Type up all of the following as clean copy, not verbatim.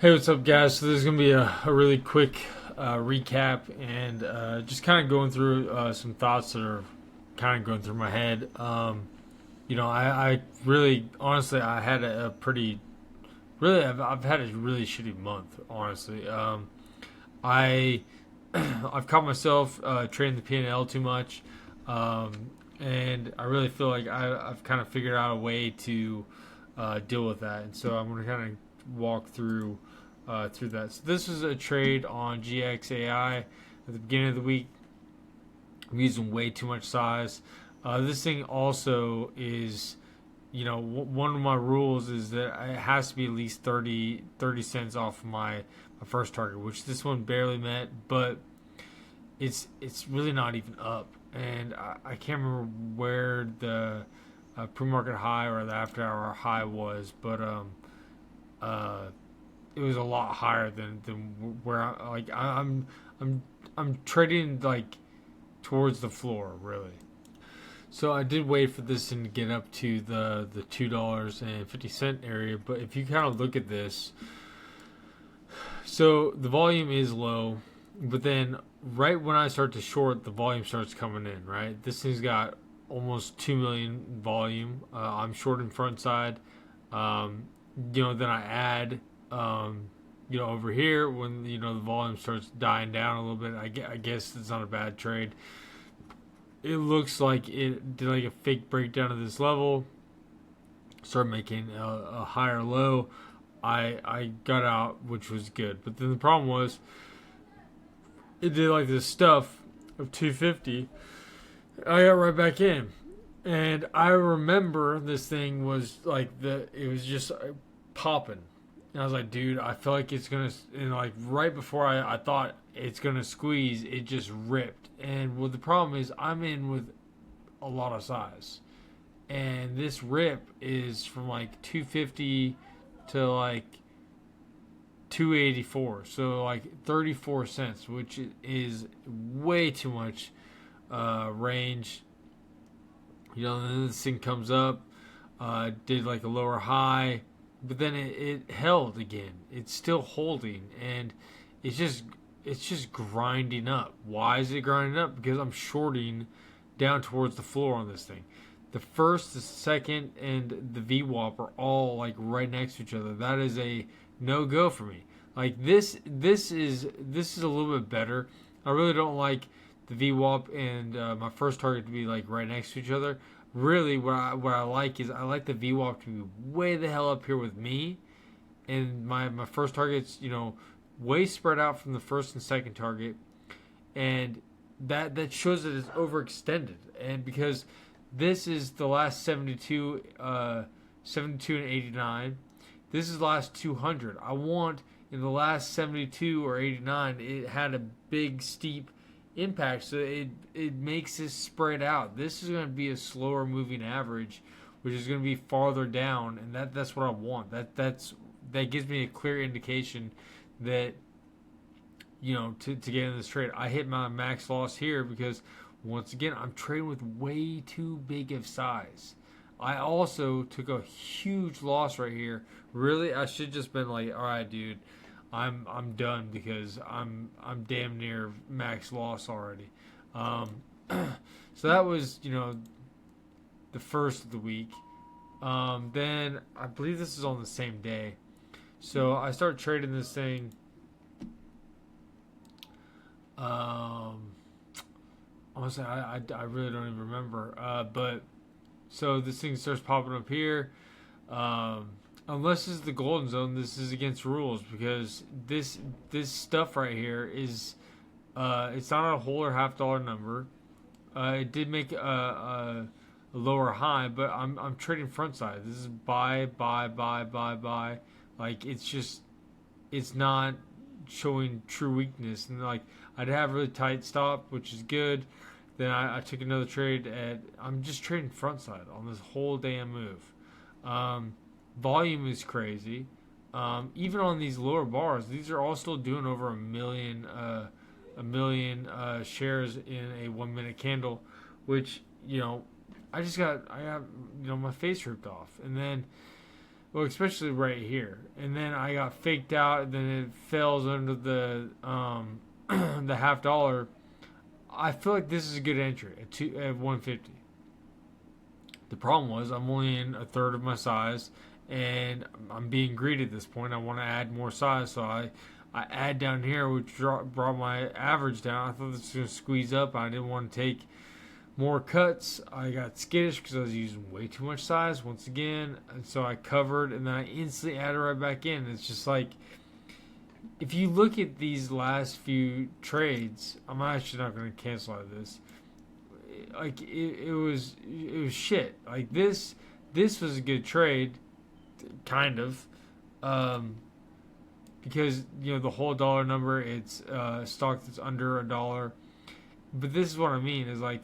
Hey, what's up, guys? So this is gonna be a really quick recap and just kind of going through some thoughts that are kind of going through my head. I really, honestly, I had a pretty, really, I've had a really shitty month, honestly. I I've caught myself trading the P&L too much, and I really feel like I've kind of figured out a way to deal with that. And so I'm going to kind of walk through that. So this is a trade on GXAI at the beginning of the week. I'm using way too much size. This thing also is, one of my rules is that it has to be at least 30 cents off my first target, which this one barely met, but it's really not even up. And I can't remember where the pre-market high or the after-hour high was, but uh, it was a lot higher than where I'm trading like towards the floor, really. So I did wait for this thing to get up to the $2.50 area, but if you kind of look at this, so the volume is low, but then right when I start to short, the volume starts coming in. Right, this thing's got almost 2 million volume. I'm shorting front side. Then I add, over here when the volume starts dying down a little bit. I guess it's not a bad trade. It looks like it did like a fake breakdown of this level. Start making a higher low. I got out, which was good. But then the problem was it did like this stuff of 250. I got right back in. And I remember this thing was like it was just popping. And I was like, dude, I feel like it's gonna, and like right before I thought it's gonna squeeze, it just ripped. And well, the problem is I'm in with a lot of size, and this rip is from like 250 to like 284, so like 34 cents, which is way too much range. And then this thing comes up, did like a lower high, but then it held again. It's still holding, and it's just grinding up. Why is it grinding up? Because I'm shorting down towards the floor on this thing. The first, the second, and the VWAP are all like right next to each other. That is a no go for me. Like this is a little bit better. I really don't like the VWAP and my first target to be like right next to each other. Really, what I like is I like the VWAP to be way the hell up here with me, and my first target's way spread out from the first and second target, and that shows that it's overextended. And because this is the last 72 and 89, this is the last 200. I want in the last 72 or 89, it had a big steep impact, so it makes this spread out. This is going to be a slower moving average, which is going to be farther down, and that's what I want. That gives me a clear indication that to get in this trade. I hit my max loss here because once again I'm trading with way too big of size. I also took a huge loss right here. Really, I should just been like, all right, dude, I'm done because I'm damn near max loss already. So that was the first of the week. Then I believe this is on the same day. So I start trading this thing. Honestly, I really don't even remember. But so this thing starts popping up here. Unless this is the golden zone, this is against rules because this stuff right here is it's not a whole or half dollar number. It did make a lower high, but I'm trading front side. This is buy. Like it's not showing true weakness, and like I'd have a really tight stop, which is good. Then I took another trade I'm just trading front side on this whole damn move. Volume is crazy. Even on these lower bars, these are all still doing over a million shares in a 1 minute candle, which I have my face ripped off, and then Well, especially right here, and then I got faked out, and then it fails under the the $half. I feel like this is a good entry at 150. The problem was I'm only in a third of my size, and I'm being greedy at this point. I want to add more size, so I add down here, which brought my average down. I thought this was going to squeeze up. I didn't want to take more cuts. I got skittish because I was using way too much size once again, and so I covered, and then I instantly added right back in. It's just like, if you look at these last few trades, I'm actually not going to cancel out of this. Like it was shit. Like this was a good trade, kind of, because the whole dollar number, it's stock that's under $1. But this is what I mean is like,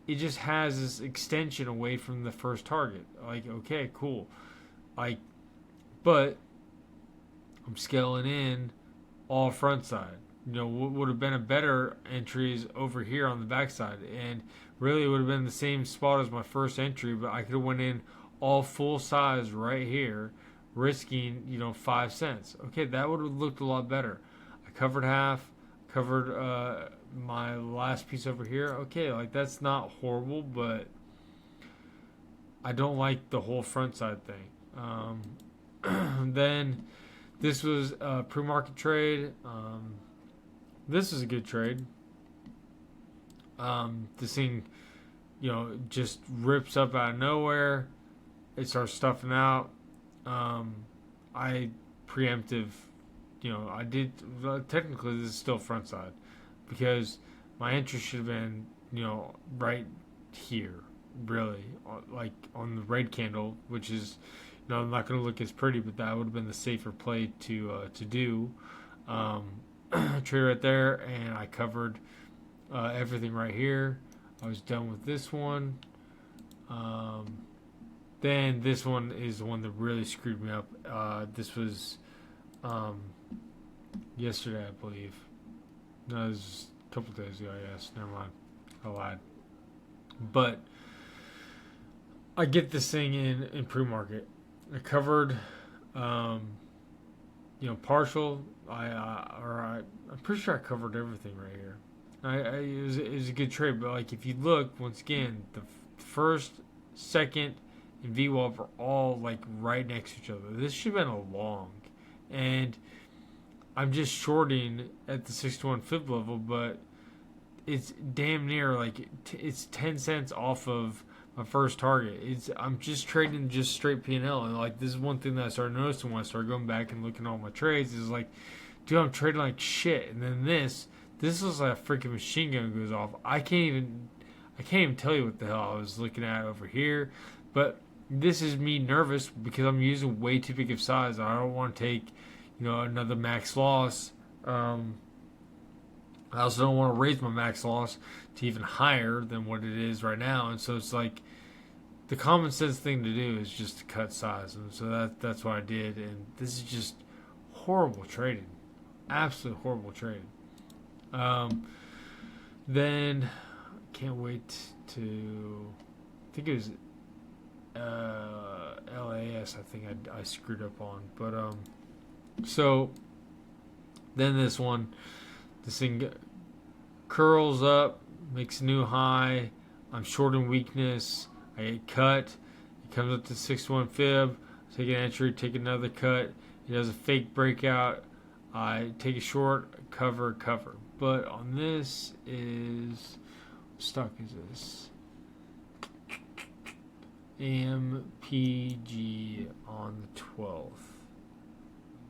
it just has this extension away from the first target. Like, okay, cool. Like, but I'm scaling in all front side. What would have been a better entry is over here on the backside, and really it would have been the same spot as my first entry, but I could have went in all full size right here, risking 5 cents. Okay, that would have looked a lot better. I covered half, covered my last piece over here. Okay, like that's not horrible, but I don't like the whole front side thing. Then this was a pre-market trade. This is a good trade. This thing, just rips up out of nowhere. It starts stuffing out. I preemptive, I did, technically this is still front side because my entry should have been, right here, really, like on the red candle, which is, I'm not going to look as pretty, but that would have been the safer play to do. Trade right there, and I covered everything right here. I was done with this one. Then this one is the one that really screwed me up. This was yesterday, I believe. No, it was a couple days ago, I guess. Never mind. I lied. But I get this thing in pre-market. I covered, partial. I'm pretty sure I covered everything right here. It was a good trade, but like if you look once again, the first, second, and VWAP are all like right next to each other. This should have been a long, and I'm just shorting at the 6-to-1 fib level, but it's damn near like it's 10 cents off of my first target. I'm just trading just straight P&L, and like this is one thing that I started noticing when I started going back and looking at all my trades is like, dude, I'm trading like shit, and then this looks like a freaking machine gun goes off. I can't even tell you what the hell I was looking at over here, but this is me nervous because I'm using way too big of size. I don't want to take, another max loss. I also don't want to raise my max loss to even higher than what it is right now. And so it's like the common sense thing to do is just to cut size. And so that's what I did. And this is just horrible trading. Absolute horrible trading. Then can't wait to, I think it was LAS, I think I screwed up on. But so then this thing curls up, makes a new high. I'm shorting weakness. I get cut. It comes up to 6-to-1 fib. Take an entry, take another cut. It does a fake breakout. I take a short, cover. But on this is, what stock is this? AMPG on the 12th.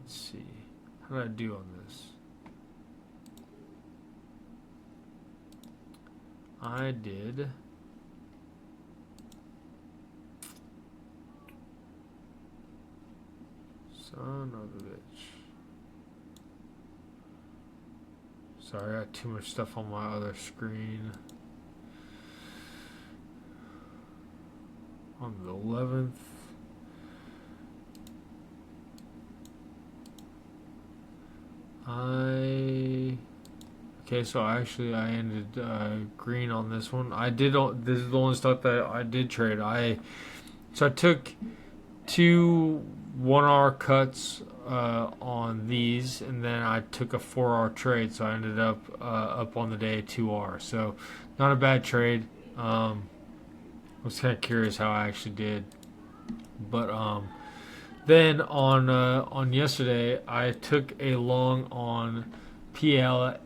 Let's see. How did I do on this? I did son of a bitch. Sorry, I got too much stuff on my other screen. On the 11th. Okay, so actually I ended green on this one. This is the only stock that I did trade. So I took two 1 hour cuts on these, and then I took a 4 hour trade, so I ended up on the day 2 hours. So not a bad trade. I was kind of curious how I actually did, but then on yesterday I took a long on PALI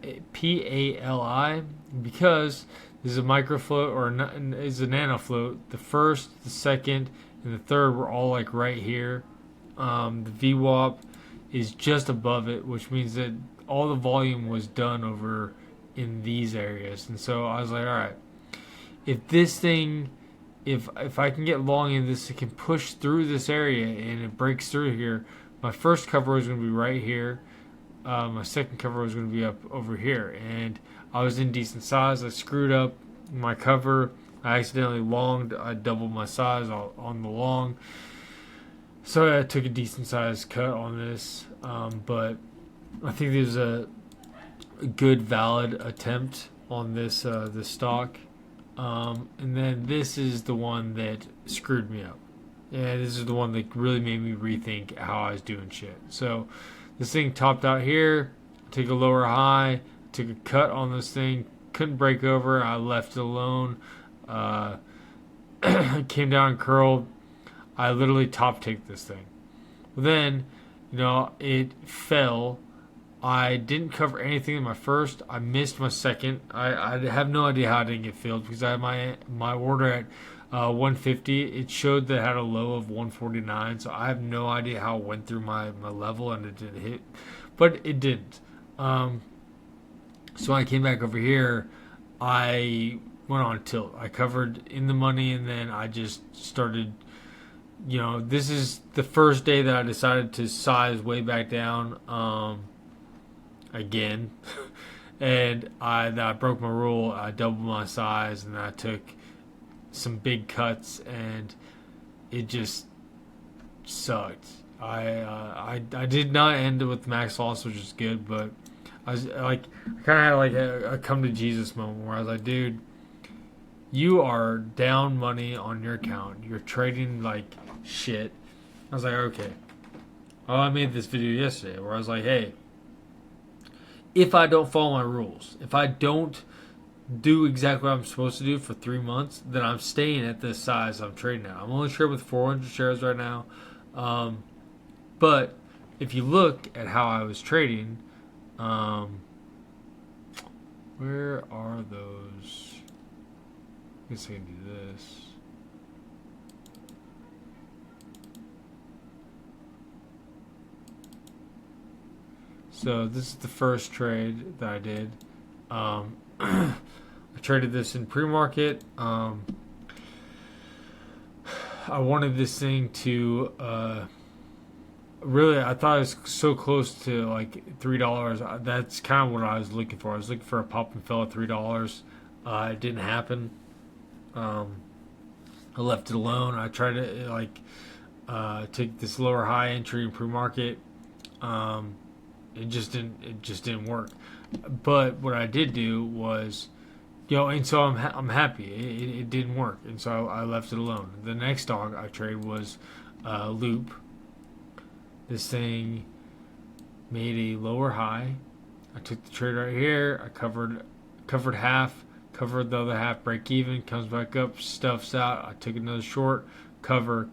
because this is a microfloat or is a nano float. The first, the second, and the third were all like right here. The VWAP is just above it, which means that all the volume was done over in these areas. And so I was like, all right, if this thing, if I can get long in this, it can push through this area and it breaks through here. My first cover was going to be right here. My second cover was going to be up over here, and I was in decent size. I screwed up my cover. I accidentally longed. I doubled my size on the long. So I took a decent sized cut on this, but I think there's a good valid attempt on this this stock, and then this is the one that screwed me up. Yeah, this is the one that really made me rethink how I was doing shit. So this thing topped out here, took a lower high, took a cut on this thing, couldn't break over. I left it alone. Came down and curled. I literally top ticked this thing. Well, then, it fell. I didn't cover anything in my first. I missed my second. I have no idea how I didn't get filled because I had my order at 150. It showed that it had a low of 149. So I have no idea how it went through my level and it didn't hit. But it didn't. So I came back over here. I went on tilt. I covered in the money and then I just started... this is the first day that I decided to size way back down again. And I broke my rule. I doubled my size and I took some big cuts and it just sucked. I did not end with max loss, which is good, but I was like, I kind of had like a come to Jesus moment where I was like, dude, you are down money on your account. You're trading like shit. I was like, okay. Oh, I made this video yesterday where I was like, hey, if I don't follow my rules, if I don't do exactly what I'm supposed to do for 3 months, then I'm staying at this size I'm trading now. I'm only trading with 400 shares right now. But if you look at how I was trading, where are those? I guess I can do this. So this is the first trade that I did. I traded this in pre-market. I wanted this thing to really, I thought it was so close to like $3. That's kind of what I was looking for. I was looking for a pop and fell at $3. It didn't happen. I left it alone. I tried to take this lower high entry in pre-market. It just didn't work. But what I did do was, and so I'm happy. It didn't work, and so I left it alone. The next dog I traded was Loop. This thing made a lower high. I took the trade right here. I covered half, covered the other half, break even, comes back up, stuffs out. I took another short, cover.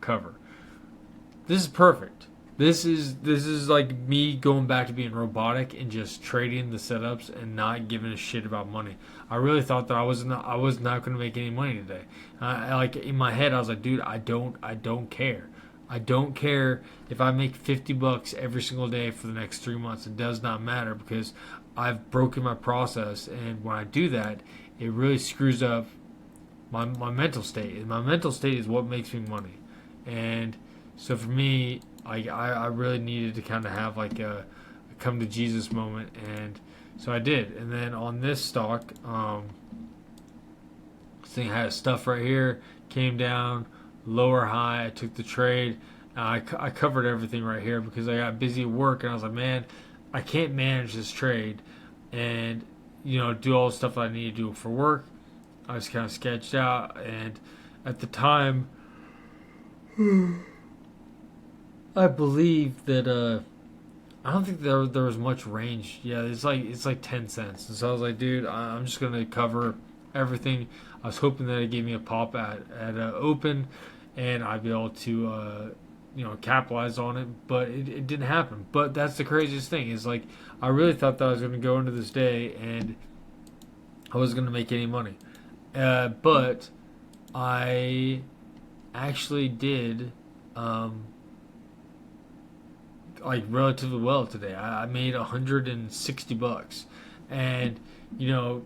This is perfect. This is like me going back to being robotic and just trading the setups and not giving a shit about money. I really thought that I was not going to make any money today. Like in my head, I was like, dude, I don't care. I don't care if I make $50 every single day for the next 3 months. It does not matter because I've broken my process, and when I do that, it really screws up my mental state. And my mental state is what makes me money. And so for me, I really needed to kind of have like a come to Jesus moment, and so I did. And then on this stock, this thing had stuff right here, came down, lower high. I took the trade. I covered everything right here because I got busy at work, and I was like, man, I can't manage this trade and do all the stuff that I need to do for work. I just kind of sketched out, and at the time, I believe that I don't think there was much range. Yeah, it's like 10 cents. And so I was like, dude, I'm just gonna cover everything. I was hoping that it gave me a pop at open, and I'd be able to capitalize on it. But it didn't happen. But that's the craziest thing is like I really thought that I was gonna go into this day and I wasn't gonna make any money. But I actually did. Like relatively well today. I made $160, and you know,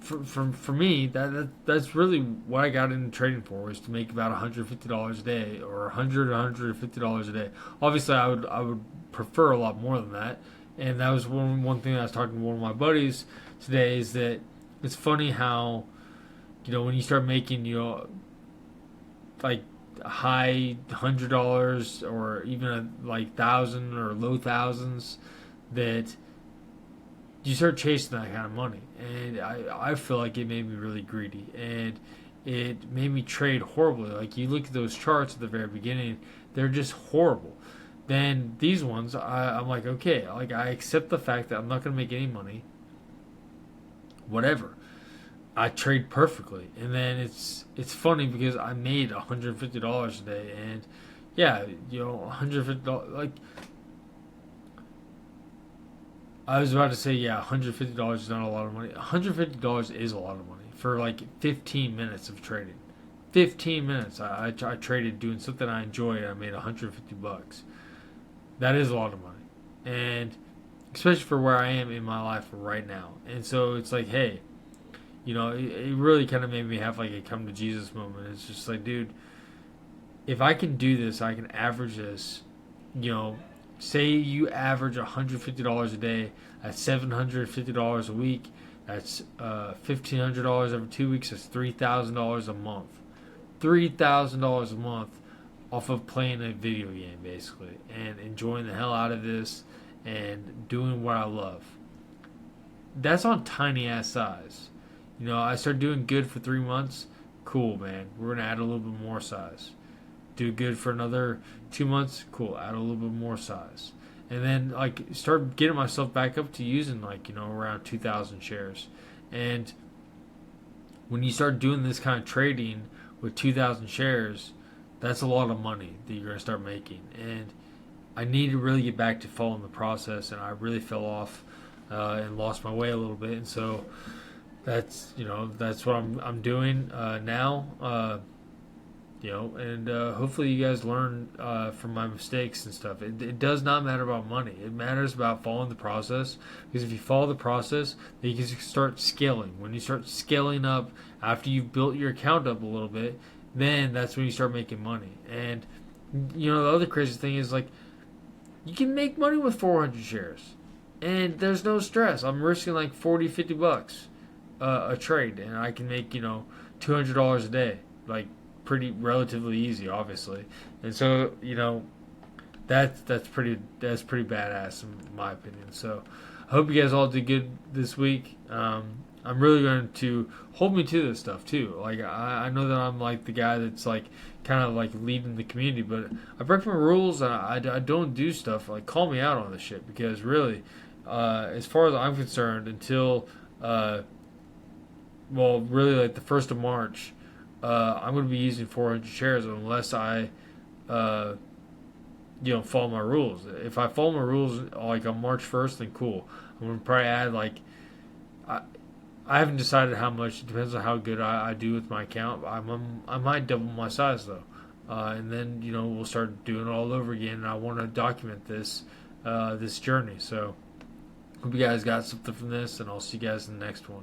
for me that's really what I got into trading for, was to make about $150 a day, or $150 a day. Obviously, I would prefer a lot more than that, and that was one thing I was talking to one of my buddies today, is that it's funny how when you start making like high $100 or even like thousand or low thousands, that you start chasing that kind of money, and I feel like it made me really greedy, and it made me trade horribly. Like you look at those charts at the very beginning, they're just horrible. Then these ones, I'm like, okay, like I accept the fact that I'm not going to make any money, whatever. I trade perfectly, and then it's funny because I made $150 a day, and yeah, $150, like I was about to say, yeah, $150 is not a lot of money. $150 is a lot of money for like 15 minutes of trading. 15 minutes. I traded doing something I enjoy, and I made $150. That is a lot of money, and especially for where I am in my life right now. And so it's like, hey, it really kind of made me have like a come to Jesus moment. It's just like, dude, if I can do this, I can average this. Say you average $150 a day, that's $750 a week. That's $1,500 every 2 weeks. That's $3,000 a month. $3,000 a month off of playing a video game, basically, and enjoying the hell out of this and doing what I love. That's on tiny ass size. I started doing good for 3 months. Cool, man. We're gonna add a little bit more size. Do good for another 2 months. Cool. Add a little bit more size, and then like start getting myself back up to using around 2,000 shares. And when you start doing this kind of trading with 2,000 shares, that's a lot of money that you're gonna start making. And I need to really get back to following the process, and I really fell off and lost my way a little bit, and so. That's what I'm doing now. And hopefully you guys learn from my mistakes and stuff. It does not matter about money. It matters about following the process. Because if you follow the process, then you can start scaling. When you start scaling up after you've built your account up a little bit, then that's when you start making money. And the other crazy thing is like you can make money with 400 shares, and there's no stress. I'm risking like 40, $50 a trade, and I can make $200 a day, like pretty relatively easy, obviously. And so that's pretty badass in my opinion. So I hope you guys all did good this week. I'm really going to hold me to this stuff too. Like I know that I'm like the guy that's like kind of like leading the community, but I break my rules, and I don't do stuff. Like call me out on this shit, because really, as far as I'm concerned, until really like the 1st of March, I'm going to be using 400 shares unless I, follow my rules. If I follow my rules like on March 1st, then cool. I'm going to probably add like, I haven't decided how much. It depends on how good I do with my account. I might double my size though, and then we'll start doing it all over again. And I want to document this journey. So hope you guys got something from this, and I'll see you guys in the next one.